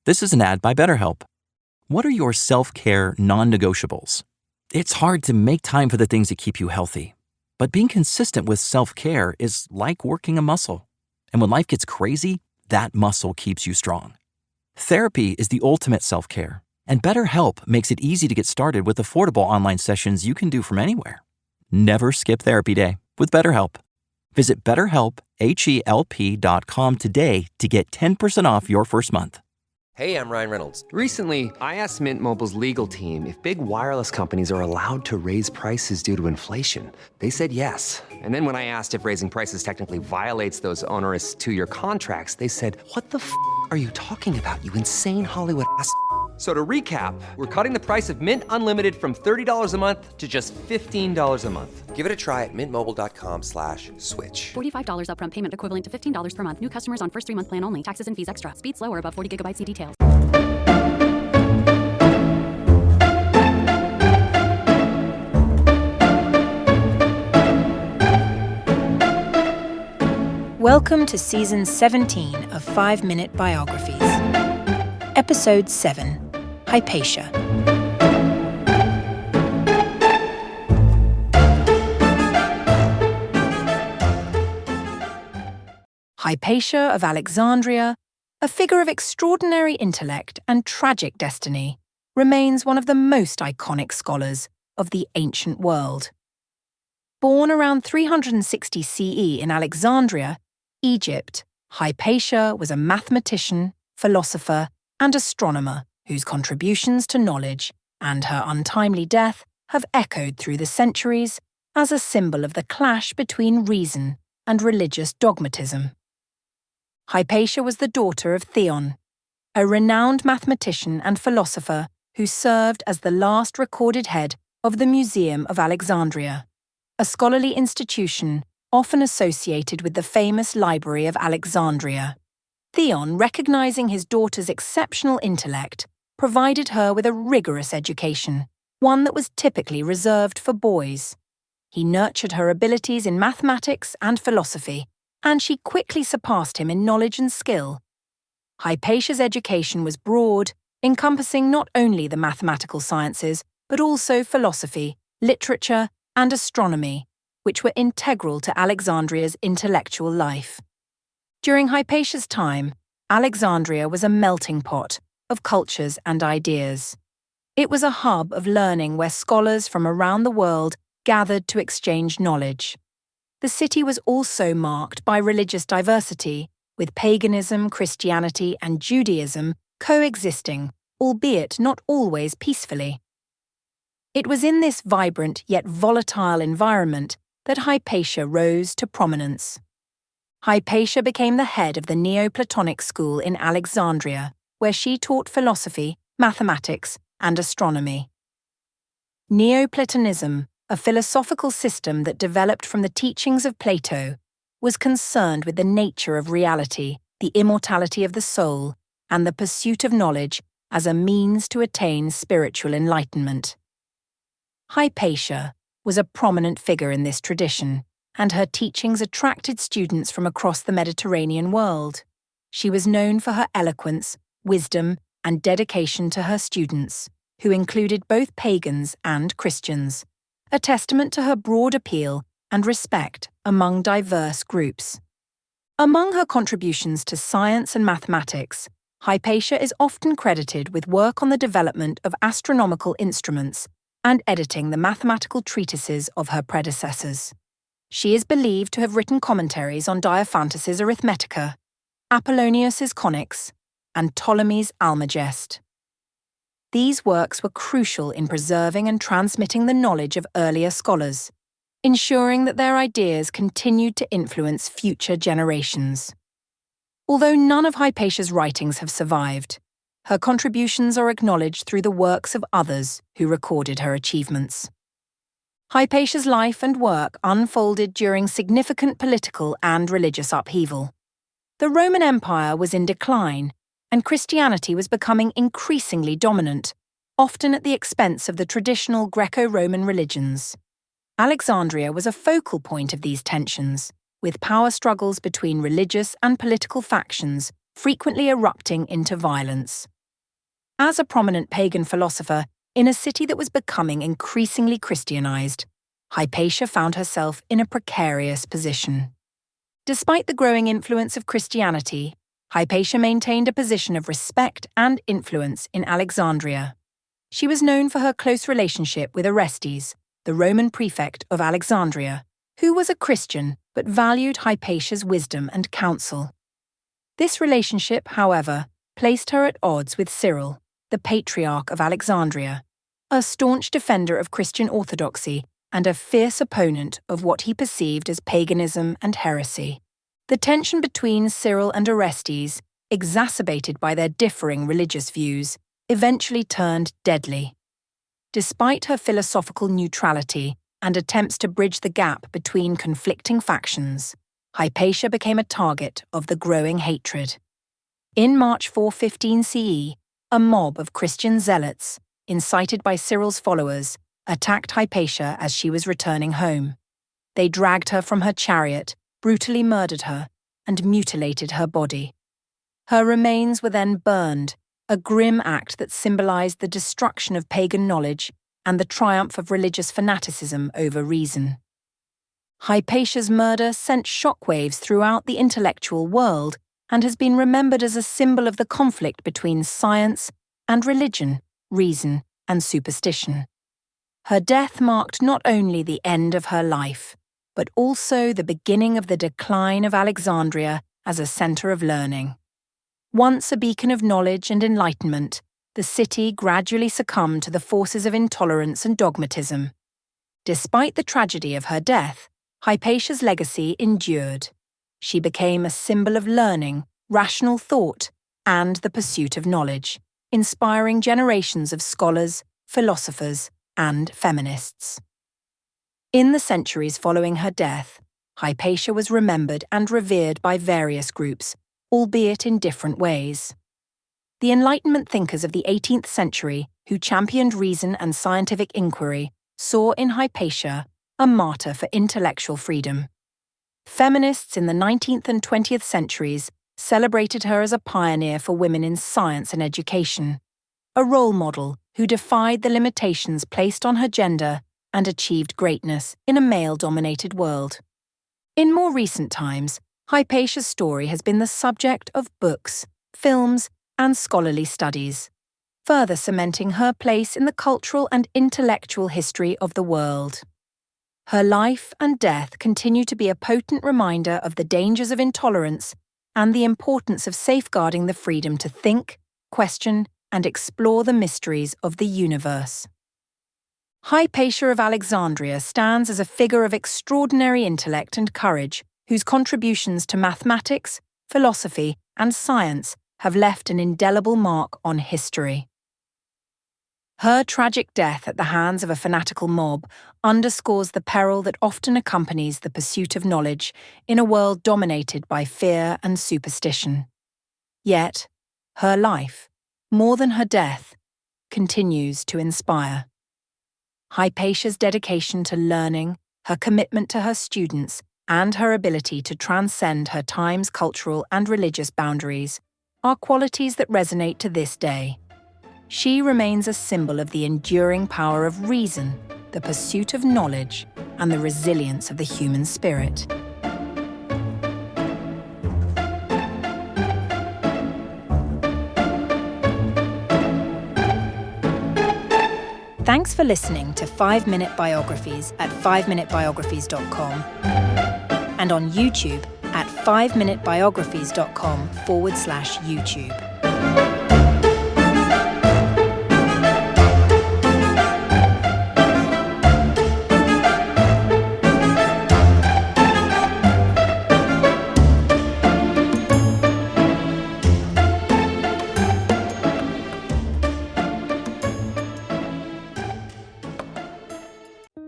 This is an ad by BetterHelp. What are your self-care non-negotiables? It's hard to make time for the things that keep you healthy. But being consistent with self-care is like working a muscle. And when life gets crazy, that muscle keeps you strong. Therapy is the ultimate self-care. And BetterHelp makes it easy to get started with affordable online sessions you can do from anywhere. Never skip therapy day with BetterHelp. Visit BetterHelp.com today to get 10% off your first month. Hey, I'm Ryan Reynolds. Recently, I asked Mint Mobile's legal team if big wireless companies are allowed to raise prices due to inflation. They said yes. And then when I asked if raising prices technically violates those onerous two-year contracts, they said, "What the f*** are you talking about, you insane Hollywood ass?" So to recap, we're cutting the price of Mint Unlimited from $30 a month to just $15 a month. Give it a try at mintmobile.com/switch. $45 upfront payment equivalent to $15 per month. New customers on first 3-month plan only. Taxes and fees extra. Speed slower above 40 gigabytes. See details. Welcome to Season 17 of 5-Minute Biographies. Episode 7, Hypatia. Hypatia of Alexandria, a figure of extraordinary intellect and tragic destiny, remains one of the most iconic scholars of the ancient world. Born around 360 CE in Alexandria, Egypt, Hypatia was a mathematician, philosopher, and astronomer whose contributions to knowledge and her untimely death have echoed through the centuries as a symbol of the clash between reason and religious dogmatism. Hypatia was the daughter of Theon, a renowned mathematician and philosopher who served as the last recorded head of the Museum of Alexandria, a scholarly institution often associated with the famous Library of Alexandria. Theon, recognizing his daughter's exceptional intellect, provided her with a rigorous education, one that was typically reserved for boys. He nurtured her abilities in mathematics and philosophy, and she quickly surpassed him in knowledge and skill. Hypatia's education was broad, encompassing not only the mathematical sciences, but also philosophy, literature, and astronomy, which were integral to Alexandria's intellectual life. During Hypatia's time, Alexandria was a melting pot of cultures and ideas. It was a hub of learning where scholars from around the world gathered to exchange knowledge. The city was also marked by religious diversity, with paganism, Christianity, and Judaism coexisting, albeit not always peacefully. It was in this vibrant yet volatile environment that Hypatia rose to prominence. Hypatia became the head of the Neoplatonic school in Alexandria, where she taught philosophy, mathematics, and astronomy. Neoplatonism, a philosophical system that developed from the teachings of Plato, was concerned with the nature of reality, the immortality of the soul, and the pursuit of knowledge as a means to attain spiritual enlightenment. Hypatia was a prominent figure in this tradition, and her teachings attracted students from across the Mediterranean world. She was known for her eloquence, wisdom, and dedication to her students, who included both pagans and Christians, a testament to her broad appeal and respect among diverse groups. Among her contributions to science and mathematics, Hypatia is often credited with work on the development of astronomical instruments and editing the mathematical treatises of her predecessors. She is believed to have written commentaries on Diophantus's Arithmetica, Apollonius's Conics, and Ptolemy's Almagest. These works were crucial in preserving and transmitting the knowledge of earlier scholars, ensuring that their ideas continued to influence future generations. Although none of Hypatia's writings have survived, her contributions are acknowledged through the works of others who recorded her achievements. Hypatia's life and work unfolded during significant political and religious upheaval. The Roman Empire was in decline, and Christianity was becoming increasingly dominant, often at the expense of the traditional Greco-Roman religions. Alexandria was a focal point of these tensions, with power struggles between religious and political factions frequently erupting into violence. As a prominent pagan philosopher in a city that was becoming increasingly Christianized, Hypatia found herself in a precarious position. Despite the growing influence of Christianity, Hypatia maintained a position of respect and influence in Alexandria. She was known for her close relationship with Orestes, the Roman prefect of Alexandria, who was a Christian but valued Hypatia's wisdom and counsel. This relationship, however, placed her at odds with Cyril, the Patriarch of Alexandria, a staunch defender of Christian orthodoxy and a fierce opponent of what he perceived as paganism and heresy. The tension between Cyril and Orestes, exacerbated by their differing religious views, eventually turned deadly. Despite her philosophical neutrality and attempts to bridge the gap between conflicting factions, Hypatia became a target of the growing hatred. In March 415 CE, a mob of Christian zealots, incited by Cyril's followers, attacked Hypatia as she was returning home. They dragged her from her chariot, brutally murdered her, and mutilated her body. Her remains were then burned, a grim act that symbolized the destruction of pagan knowledge and the triumph of religious fanaticism over reason. Hypatia's murder sent shockwaves throughout the intellectual world and has been remembered as a symbol of the conflict between science and religion, reason and superstition. Her death marked not only the end of her life, but also the beginning of the decline of Alexandria as a center of learning. Once a beacon of knowledge and enlightenment, the city gradually succumbed to the forces of intolerance and dogmatism. Despite the tragedy of her death, Hypatia's legacy endured. She became a symbol of learning, rational thought, and the pursuit of knowledge, inspiring generations of scholars, philosophers, and feminists. In the centuries following her death, Hypatia was remembered and revered by various groups, albeit in different ways. The Enlightenment thinkers of the 18th century, who championed reason and scientific inquiry, saw in Hypatia a martyr for intellectual freedom. Feminists in the 19th and 20th centuries celebrated her as a pioneer for women in science and education, a role model who defied the limitations placed on her gender and achieved greatness in a male-dominated world. In more recent times, Hypatia's story has been the subject of books, films, and scholarly studies, further cementing her place in the cultural and intellectual history of the world. Her life and death continue to be a potent reminder of the dangers of intolerance and the importance of safeguarding the freedom to think, question, and explore the mysteries of the universe. Hypatia of Alexandria stands as a figure of extraordinary intellect and courage, whose contributions to mathematics, philosophy, and science have left an indelible mark on history. Her tragic death at the hands of a fanatical mob underscores the peril that often accompanies the pursuit of knowledge in a world dominated by fear and superstition. Yet, her life, more than her death, continues to inspire. Hypatia's dedication to learning, her commitment to her students, and her ability to transcend her time's cultural and religious boundaries are qualities that resonate to this day. She remains a symbol of the enduring power of reason, the pursuit of knowledge, and the resilience of the human spirit. Thanks for listening to 5-Minute Biographies at 5minutebiographies.com and on YouTube at 5minutebiographies.com/YouTube.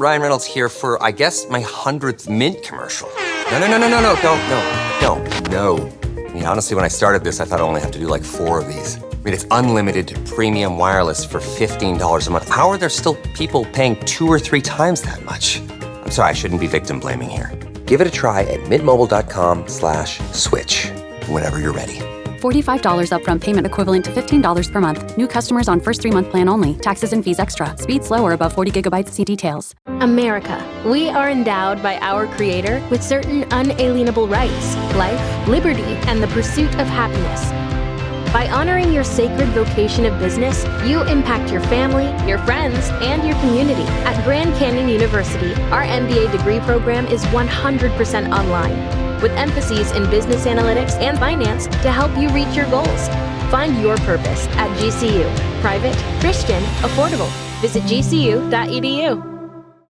Ryan Reynolds here for, I guess, my 100th Mint commercial. No, don't. I mean, honestly, when I started this, I thought I only have to do like 4 of these. I mean, it's unlimited premium wireless for $15 a month. How are there still people paying 2 or 3 times that much? I'm sorry, I shouldn't be victim blaming here. Give it a try at mintmobile.com/switch whenever you're ready. $45 upfront payment equivalent to $15 per month. New customers on first 3-month plan only. Taxes and fees extra. Speed slower above 40 gigabytes. See details. America. We are endowed by our Creator with certain unalienable rights: life, liberty, and the pursuit of happiness. By honoring your sacred vocation of business, you impact your family, your friends, and your community. At Grand Canyon University, our MBA degree program is 100% online, with emphases in business analytics and finance to help you reach your goals. Find your purpose at GCU. Private, Christian, affordable. Visit gcu.edu.